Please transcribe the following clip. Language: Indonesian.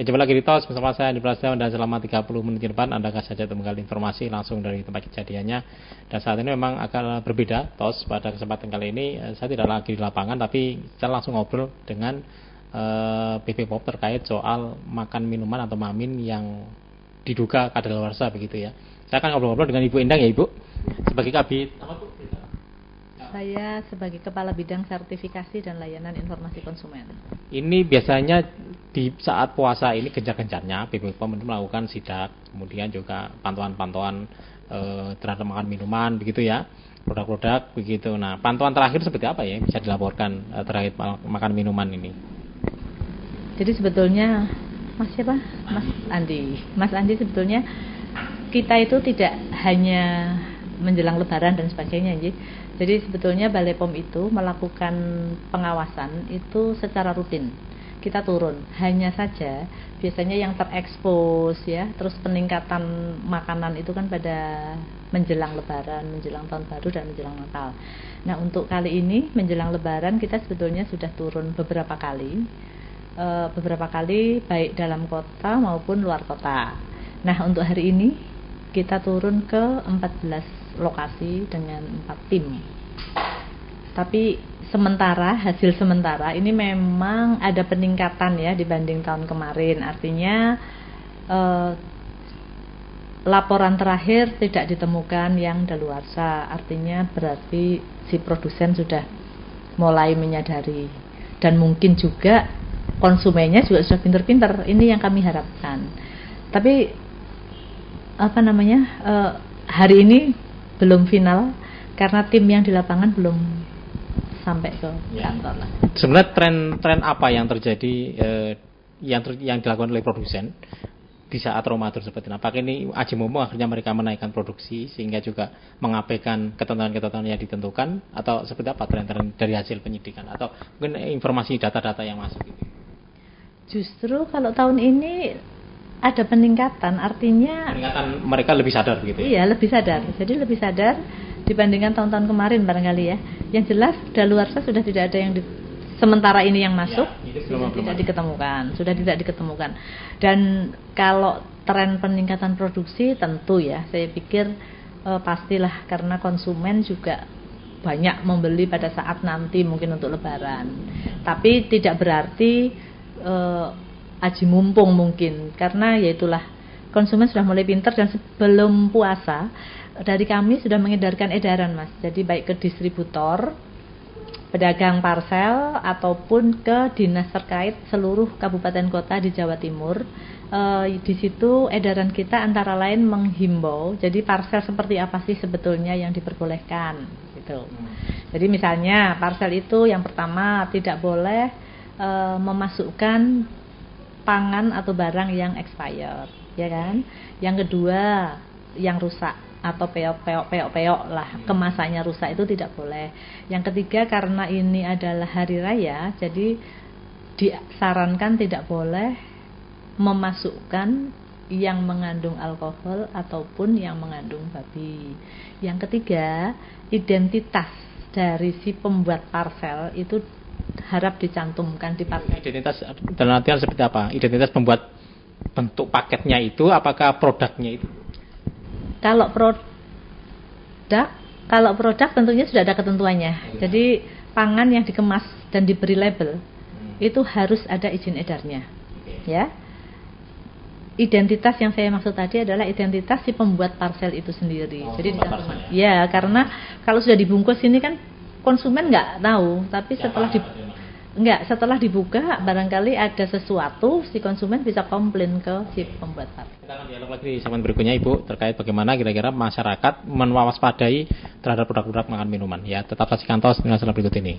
Jumpa lagi di TOS bersama saya di Prasetyo, dan selama 30 menit ke depan Anda akan saja menggali informasi langsung dari tempat kejadiannya. Dan saat ini memang akan berbeda TOS pada kesempatan kali ini. Saya tidak lagi di lapangan, tapi saya langsung ngobrol dengan BP Pop terkait soal makan minuman atau mamin yang diduga kadaluarsa begitu ya. Saya akan ngobrol-ngobrol dengan Ibu Endang ya Ibu, sebagai kabit apa Bu? Saya sebagai Kepala Bidang Sertifikasi dan Layanan Informasi Konsumen. Ini biasanya di saat puasa ini gencar-gencarnya BPOM melakukan sidak, kemudian juga pantauan-pantauan terhadap makan minuman begitu ya, produk-produk begitu. Nah, pantauan terakhir seperti apa ya bisa dilaporkan terkait makan minuman ini? Jadi sebetulnya Mas siapa? Mas Andi sebetulnya kita itu tidak hanya menjelang Lebaran dan sebagainya, jadi sebetulnya Balai POM itu melakukan pengawasan itu secara rutin. Kita turun, hanya saja biasanya yang terekspos ya, terus peningkatan makanan itu kan pada menjelang Lebaran, menjelang Tahun Baru dan menjelang Natal. Nah, untuk kali ini menjelang Lebaran kita sebetulnya sudah turun beberapa kali baik dalam kota maupun luar kota. Nah, untuk hari ini kita turun ke 14 lokasi dengan 4 tim. Tapi hasil sementara ini memang ada peningkatan ya dibanding tahun kemarin. Artinya laporan terakhir tidak ditemukan yang daluarsa. Artinya berarti si produsen sudah mulai menyadari, dan mungkin juga konsumennya juga sudah pintar-pintar. Ini yang kami harapkan. Tapi hari ini belum final karena tim yang di lapangan belum sampai ke kantor lah. Sebenarnya tren apa yang terjadi yang dilakukan oleh produsen di saat Ramadan seperti ini? Apakah ini Ajinomoto akhirnya mereka menaikkan produksi sehingga juga mengabaikan ketentuan-ketentuan yang ditentukan, atau seperti apa tren dari hasil penyidikan atau mungkin informasi data-data yang masuk gitu? Justru kalau tahun ini ada peningkatan, artinya mereka lebih sadar begitu ya? Iya, lebih sadar. Jadi lebih sadar dibandingkan tahun-tahun kemarin barangkali ya. Yang jelas daluarsa sudah tidak ada yang sementara ini yang masuk ya, sudah tidak diketemukan. Dan kalau tren peningkatan produksi tentu ya, saya pikir pastilah karena konsumen juga banyak membeli pada saat nanti mungkin untuk Lebaran. Tapi tidak berarti aji mumpung mungkin, karena yaitulah konsumen sudah mulai pintar, dan sebelum puasa dari kami sudah mengedarkan edaran Mas. Jadi baik ke distributor, pedagang parsel ataupun ke dinas terkait seluruh kabupaten kota di Jawa Timur. Di situ edaran kita antara lain menghimbau, jadi parsel seperti apa sih sebetulnya yang diperbolehkan gitu. Jadi misalnya parsel itu yang pertama tidak boleh memasukkan pangan atau barang yang expired, ya kan? Yang kedua, yang rusak atau peok lah, kemasannya rusak itu tidak boleh. Yang ketiga, karena ini adalah hari raya, jadi disarankan tidak boleh memasukkan yang mengandung alkohol ataupun yang mengandung babi. Yang ketiga, identitas dari si pembuat parsel itu harap dicantumkan di paket. Identitas dalam artian seperti apa? Identitas pembuat bentuk paketnya itu, apakah produknya itu? Kalau produk tentunya sudah ada ketentuannya. Jadi pangan yang dikemas dan diberi label itu harus ada izin edarnya. Ya. Identitas yang saya maksud tadi adalah identitas si pembuat parsel itu sendiri. Jadi ya, karena kalau sudah dibungkus ini kan konsumen nggak tahu, tapi setelah dibuka barangkali ada sesuatu, si konsumen bisa komplain ke si pembuat parsel. Kita akan dialog lagi di segmen berikutnya Ibu terkait bagaimana kira-kira masyarakat mewaspadai terhadap produk-produk makan minuman. Ya, tetap saksikan TOS dengan berikut ini.